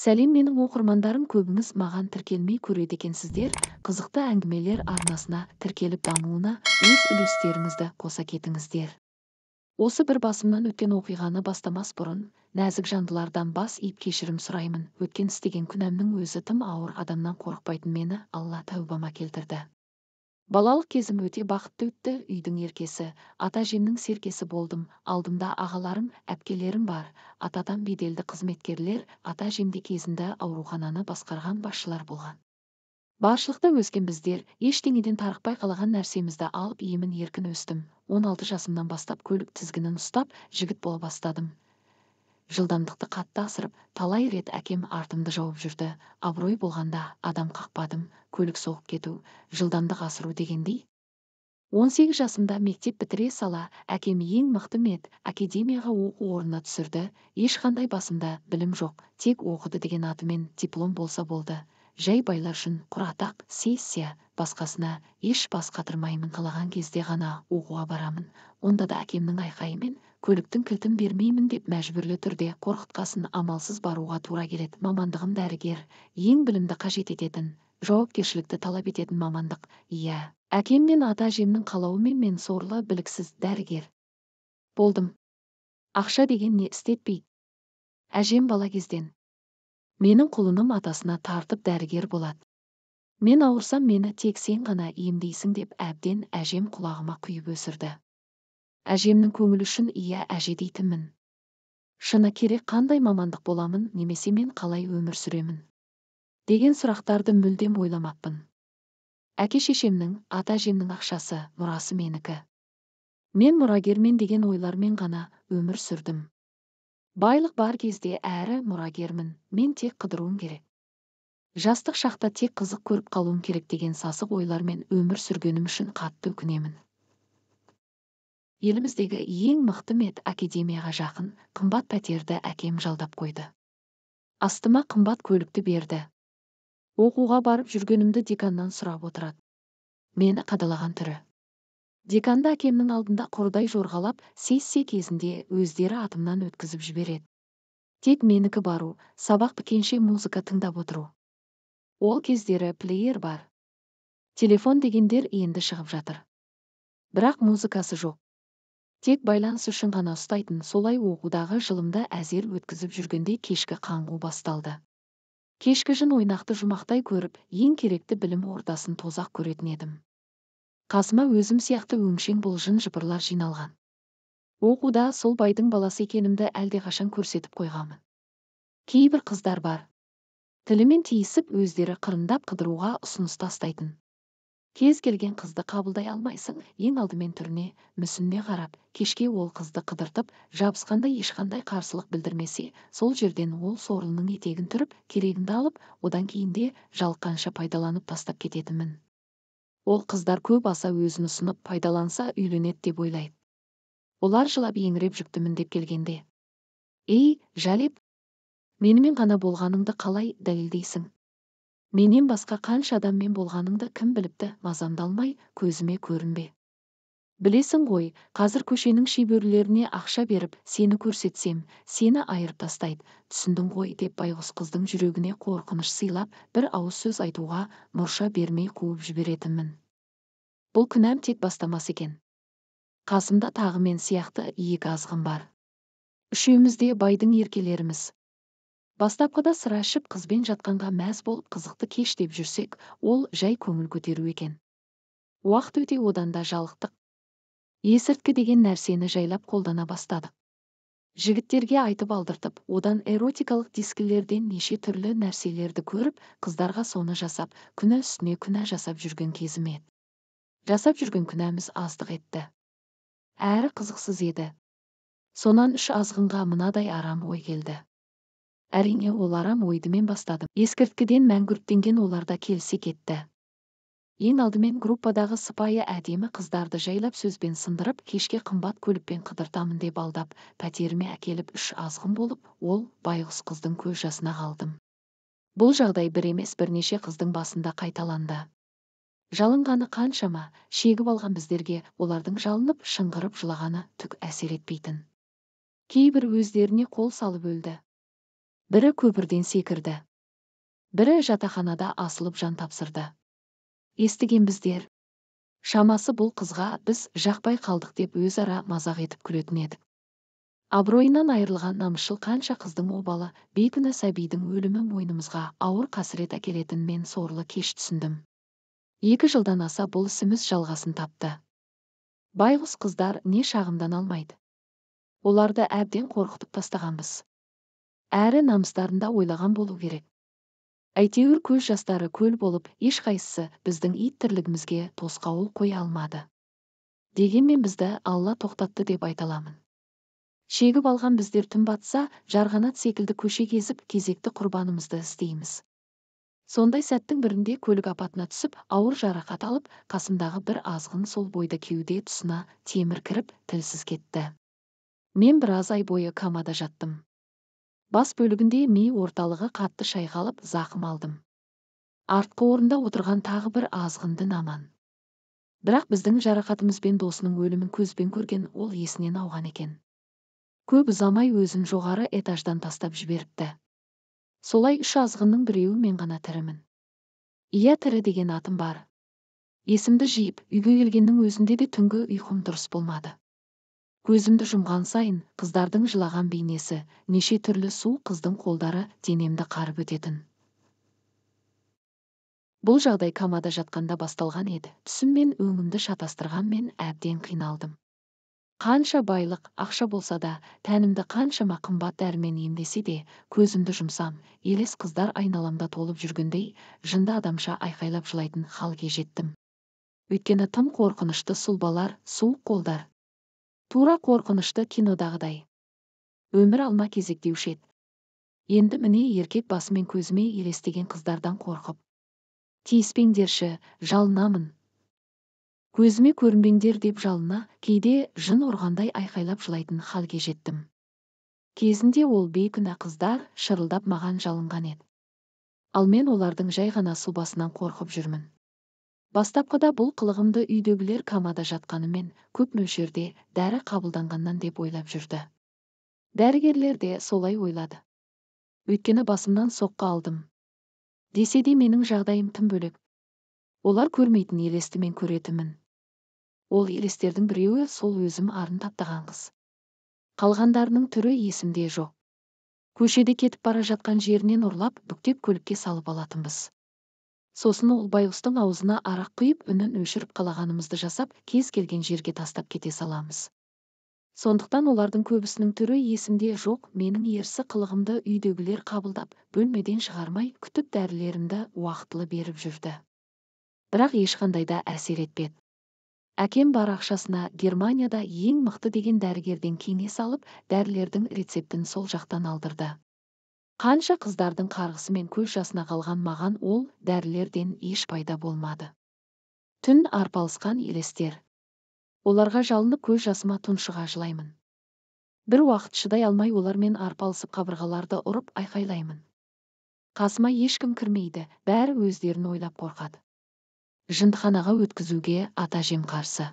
Сәлем, менің оқырмандарым, көбіңіз маған тіркелмей көреді екенсіздер. Қызықты әңгімелер арнасына тіркеліп дамуына өз үлестеріңізді қоса кетіңіздер. Осы бір басымнан өткен оқиғаны бастамас бұрын, нәзік жандылардан бас иіп кешірім сұраймын. Өткен істеген күнәмнің өзі тым ауыр, адамнан қорықпайтын мені Алла тәубама келтірді. Балалық кезім өте бақытты өтті. Үйдің еркесі, ата-әжемнің серкесі болдым. Алдымда ағаларым, әпкелерім бар. Атадан беделді қызметкерлер, ата-әжемде кезінде аурухананы басқарған басшылар болған. Баршылықта өскен біздер ештеңеден тарықпай қалаған нәрсемізді алып емін еркін өстім. 16 жасымнан бастап көлік тізгінін ұстап жігіт бола бастадым. Жылдамдықты қатты асырып, талай рет әкем артымды жауып жүрді. Абырой болғанда адам қақпадым. Көлік соғып кету, жылдамдық асыру дегендей. 18 жасымда мектеп бітіре сала, әкем ең мықты академияға оқу орнына түсірді. Ешқандай басымда білім жоқ, тек оқыды деген атымен диплом болса болды. Жай байлар үшін құр атақ, сессия, басқасына еш бас қатырмаймын. Қалаған кезде ғана оқуға барамын. Онда да әкемнің айқайымен көліктің кілтін бермеймін деп мәжбүрлі түрде қорқытқасын амалсыз баруға тура келеді. Мамандығым дәрігер, ең білімді қажет ететін, жауапкершілікті талап ететін мамандық. Иә, әкем мен ата-әжемнің қалауымен мен сорлы, біліксіз дәрігер болдым. Ақша деген не істетпейді. Әжем бала кезден менің құлыным атасына тартып дәрігер болады. Мен ауырсам мені тек сен ғана емдейсің деп әбден әжем құлағыма құйып өсірді. Әжемнің көңілі үшін иә әже дейтінмін. Шыны керек, қандай мамандық боламын, немесе мен қалай өмір сүремін деген сұрақтарды мүлдем ойламаппын. Әке-шешемнің, ата-әжемнің ақшасы, мұрасы менікі. Мен мұрагермен деген ойлармен ғана өмір сүрдім. Байлық бар кезде әрі мұрагермін, мен тек қыдыруым керек. Жастық шақта тек қызық көріп қалуым керек деген сасық ойлармен өмір сүргенім үшін қатты өкінемін. Еліміздегі ең мықты академияға жақын қымбат пәтерді әкем жалдап қойды. Астыма қымбат көлікті берді. Оқуға барып жүргенімді деканнан сұрап отырады. Мені қадалаған түрі. Деканды әкемнің алдында құрдай жорғалап, сессия кезінде өздері атымнан өткізіп жібереді. Тек менікі бару, сабақ біткенше музыка тыңдап отыру. Ол кездері плеер бар. Телефон дегендер енді шығып жатыр. Бірақ музыкасы жоқ. Тек байланыс үшін ғана ұстайтын. Солай оқудағы жылымды әзер өткізіп жүргенде кешкі қаңғу басталды. Кешкі жын ойнақты жұмақтай көріп, ең керекті білім ордасын тозақ көретін едім. Қасыма өзім сияқты өңшең бұл жын жыпырлар жиналған. Оқуда сол байдың баласы екенімді әлдеқашан көрсетіп қойғамын. Кейбір қыздар бар. Тілімен тиісіп өздері қырындап қыдыруға ұсыныс тастайтын. Кез келген қызды қабылдай алмайсың. Ең алдымен түріне, мүсініне қарап, кешке ол қызды қыдыртып, жабысқанда ешқандай қарсылық білдірмесе, сол жерден ол сорлының етегін түріп, керегіңді алып, одан кейінде жалыққанша пайдаланып тастап кететінмін. Ол қыздар көп аса өзін ұсынып пайдаланса үйленеді деп ойлайды. Олар жылап еңіреп жүктімін деп келгенде: «Ей, Жәлеп, менімен ғана болғаныңды қалай дәлелдейсің? Менен басқа қанша адаммен болғаныңды кім біліпті, мазамды алмай, көзіме көрінбе. Білесің ғой, қазір көшенің шибөрілеріне ақша беріп, сені көрсетсем, сені айырып тастайды. Түсіндің ғой» деп байғұс қыздың жүрегіне қорқыныш сыйлап, бір ауыз сөз айтуға мұрша бермей қуып жіберетінмін. Бұл күнәм тек бастамас екен. Қасымда тағы мен сияқты екі азғын бар. Үшеуміз де байдың еркелеріміз. Бастапқыда сыра ішіп қызбен жатқанға мәз болып қызықты кеш деп жүрсек, ол жай көңіл көтеру екен. Уақыт өте одан да жалықтық. Есірткі деген нәрсені жайлап қолдана бастадық. Жігіттерге айтып алдыртып, одан эротикалық дискілерден неше түрлі нәрселерді көріп, қыздарға соны жасап, күнә үстіне күнә жасап жүрген кезім еді. Жасап жүрген күнәміз аздық етті. Әрі қызықсыз еді. Сонан үш азғынға мынадай арам ой келді. Әрине, ол арам ойды мен бастадым. Ескірткіден мәңгүрттенген оларда келсе кетті. Ең алдымен группадағы сыпайы әдемі қыздарды жайлап сөзбен сындырып, кешке қымбат көлікпен қыдыртамын деп алдап, пәтеріме әкеліп үш азғын болып, ол байғұс қыздың көз жасына қалдым. Бұл жағдай бір емес бірнеше қыздың басында қайталанды. Жалынғаны қаншама, шегіп алған біздерге олардың жалынып, шыңғырып жылағаны түк әсер етпейтін. Кейбір өздеріне қол салып өлді. Бірі көпірден секірді. Бірі жатақханада асылып жан тапсырды. Естіген біздер. Шамасы бұл қызға біз жақпай қалдық деп өзара мазақ етіп күлетін едік. Абыройынан айырылған намысшыл қанша қыздың обалы, бейкүнә сәбидің өлімі мойнымызға ауыр қасірет әкелетінін мен сорлы кеш түсіндім. 2 жылдан аса бұл ісіміз жалғасын тапты. Байғұс қыздар не шағымдан алмайды. Оларды әбден қорқытып тастағанбыз. Әрі намыстарында ойлаған болу керек. Әйтеуір көз жастары көл болып, ешқайсысы біздің ит тірлігімізге тосқауыл қоя алмады. Дегенмен бізді Алла тоқтатты деп айта аламын. Шегіп алған біздер түн батса, жарғанат секілді көше кезіп, кезекті құрбанымызды іздейміз. Сондай сәттің бірінде көлік апатына түсіп, ауыр жарақат алып, қасымдағы бір азғын сол бойда кеуде тұсына темір кіріп, тілсіз кетті. Мен біраз ай бойы комада жаттым. Бас бөлігінде ми орталығы қатты шайқалып, зақым алдым. Артқы орында отырған тағы бір азғынды аман. Бірақ біздің жарақатымызбен досының өлімін көзбен көрген ол есінен ауған екен. Көп ұзамай өзін жоғары этаждан тастап жіберіпті. Солай 3 азғынның біреуі мен ғана тірімін. Иә, тірі деген атым бар. Есімді жиып, үйге келгеннің өзінде де түнгі ұйқым дұрыс болмады. Көзімді жұмған сайын, қыздардың жылаған бейнесі, неше түрлі суық қыздың қолдары денемді қарып өтетін. Бұл жағдай комада жатқанда басталған еді. Түсім мен өңімді шатастырған мен әбден қиналдым. Қанша байлық, ақша болса да, тәнімді қаншама қымбат дәрімен емдесе де, көзімді жұмсам, елес қыздар айналамда толып жүргендей, жынды адамша айқайлап жылайтын халге жеттім. Өйткені тым қорқынышты сұлбалар, суық қолдар. Тура қорқынышты кинодағыдай. Өмір алма кезек деуші еді. Енді міне еркек басымен көзіме елестеген қыздардан қорқып. Тиіспеңдерші, жалынамын. Көзіме көрінбеңдер деп жалына, кейде жын ұрғандай айқайлап жылайтын халге жеттім. Кезінде ол бейкүнә қыздар шырылдап маған жалынған еді. Ал мен олардың жай ғана сұлбасынан қорқып жүрмін. Бастапқыда бұл қылығымды үйдегілер комада жатқанымен, көп мөлшерде дәрі қабылданғаннан деп ойлап жүрді. Дәрігерлер де солай ойлады. Өйткені басымнан соққы алдым. Десе де менің жағдайым тым бөлек. Олар көрмейтін елесті мен көретімін. Ол елестердің біреуі сол өзім арын таптаған қыз. Қалғандарының түрі есімде жоқ. Көшеде кетіп бара жатқан жерінен ұрлап, бүктеп көлікке салып алатынбыз. Сосын ол байғұстың аузына арақ құйып, үнін өшіріп қалағанымызды жасап, кез келген жерге тастап кете саламыз. Сондықтан олардың көбісінің түрі есімде жоқ. Менің ерсі қылығымды үйдегілер қабылдап, бөлмеден шығармай, күтіп дәрілерімді уақытылы беріп жүрді. Бірақ ешқандай да әсер етпеді. Әкем бар ақшасына Германияда ең мықты деген дәрігерден кеңес алып, дәрілердің рецептін сол жақтан алдырды. Қанша қыздардың қарғысы мен көз жасына қалған маған ол дәрілерден еш пайда болмады. Түн арпалысқан елестер. Оларға жалынып көз жасыма тұншыға жылаймын. Бір уақыт шыдай алмай олармен арпалысып қабырғаларды ұрып айқайлаймын. Қасыма ешкім кірмейді, бәрі өздерін ойлап қорқады. Жындыханаға өткізуге ата-әжем қарсы.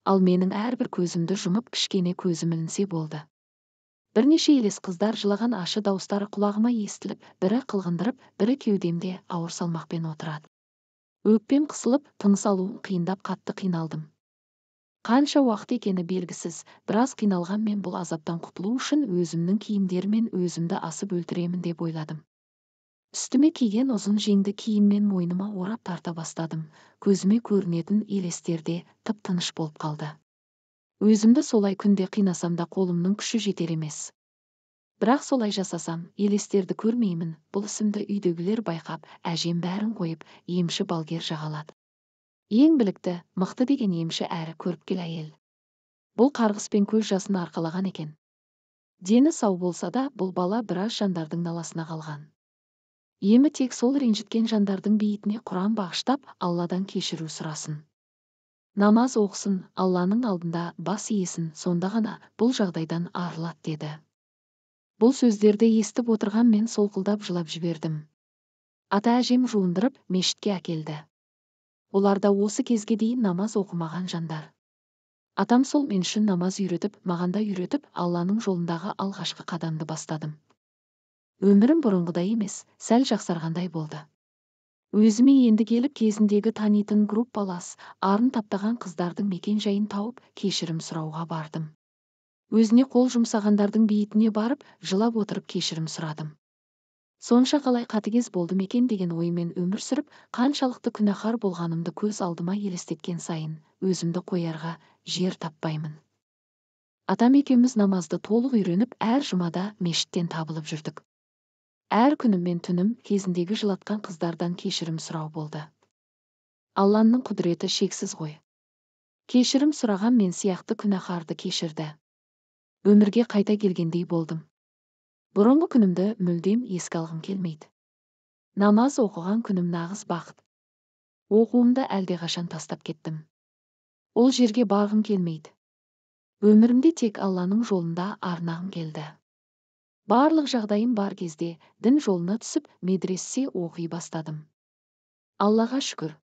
Ал менің әрбір көзімді жұмып кішкене көзім ілінсе болды. Бірнеше елес қыздар жылаған ащы дауыстары құлағыма естіліп, бірі қылғындырып, бірі кеудемде ауыр салмақпен отырады. Өкпем қысылып, тыныс алуым қиындап қатты қиналдым. Қанша уақыт екені белгісіз, біраз қиналған мен бұл азаптан құтылу үшін өзімнің киімдерімен өзімді асып өлтіремін деп ойладым. Үстіме киген ұзын жеңді киіммен мойныма орап тарта бастадым. Көзіме көрінетін елестерде тып-тыныш болып қалды. Өзімді солай күнде қинасам да қолымның күші жетер емес. Бірақ солай жасасам, елестерді көрмеймін. Бұл ісімді үйдегілер байқап, әжем бәрін қойып, емші балгер жағалады. Ең білікті, мықты деген емші әрі көріпкел әйел. Бұл қарғыспен көз жасын арқалаған екен. Дені сау болса да, бұл бала біраз жандардың наласына қалған. Емі тек сол ренжіткен жандардың бейітіне Құран бағыштап, Алладан кешіру сұрасын. Намаз оқысын, Алланың алдында бас иесін, сонда ғана бұл жағдайдан арылады деді. Бұл сөздерді естіп отырған мен солқылдап жылап жібердім. Ата-әжем жуындырып, мешітке әкелді. Оларда осы кезге дейін намаз оқымаған жандар. Атам сол мен үшін намаз үйретіп, мағанда үйретіп, Алланың жолындағы алғашқы қадамды бастадым. Өмірім бұрынғыдай емес, сәл жақсарғандай болды. Өзіме енді келіп кезіндегі танитын группалас, арын таптаған қыздардың мекен-жайын тауып, кешірім сұрауға бардым. Өзіне қол жұмсағандардың бейітіне барып, жылап отырып кешірім сұрадым. Сонша қалай қатыгез болдым екен деген оймен өмір сүріп, қаншалықты күнәһар болғанымды көз алдыма елестеткен сайын, өзімді қоярға жер таппаймын. Атам екеуміз намазды толық үйреніп, әр жұмада мешіттен табылып жүрдік. Әр күнім мен түнім кезіндегі жылатқан қыздардан кешірім сұрау болды. Алланың құдіреті шексіз ғой. Кешірім сұраған мен сияқты күнәһарды кешірді. Өмірге қайта келгендей болдым. Бұрынғы күнімді мүлдем еске алғым келмейді. Намаз оқыған күнім нағыз бақыт. Оқуымды әлдеқашан тастап кеттім. Ол жерге барғым келмейді. Өмірімде тек Алланың жолында арнағым келді. Барлық жағдайым бар кезде дін жолына түсіп, медресе оқи бастадым. Аллаға шүкір.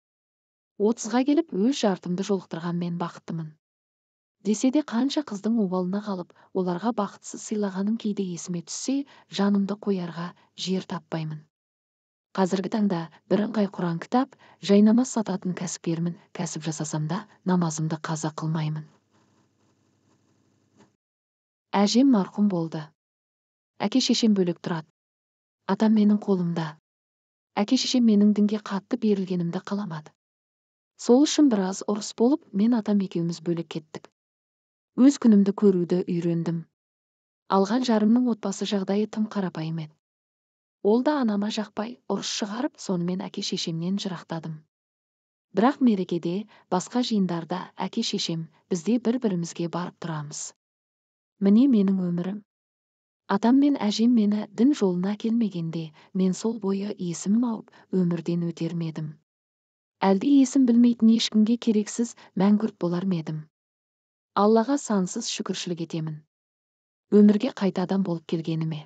30-ға келіп өз жартымды жолықтырған мен бақыттымын. Десе де қанша қыздың обалына қалып, оларға бақытсыз сыйлағаным кейде есіме түссе, жанымды қоярға жер таппаймын. Қазіргі таңда бірыңғай Құран кітап, жайнамаз сататын кәсіпкермін, кәсіп жасасам да намазымды қаза қылмаймын. Әжем марқұм болды. Әке-шешем бөлек тұрады. Атам менің қолымда. Әке-шешем менің дінге қатты берілгенімді қаламады. Сол үшін біраз ұрыс болып, мен атам екеуміз бөлек кеттік. Өз күнімді көруді үйрендім. Алған жарымның отбасы жағдайы тым қарапайым еді. Ол да анама жақпай, ұрыс шығарып, сонымен әке-шешемнен жырақтадым. Бірақ мерекеде, басқа жиындарда әке-шешем, бізде бір-бірімізге барып тұрамыз. Міне менің өмірім. Атам мен әжем мені дін жолына келмегенде, мен сол бойы есімім ауып, өмірден өтер медім. Әлде есім білмейтін ешкімге керексіз, мәңгүрт болар медім. Аллаға сансыз шүкіршілік етемін. Өмірге қайта адам болып келгеніме.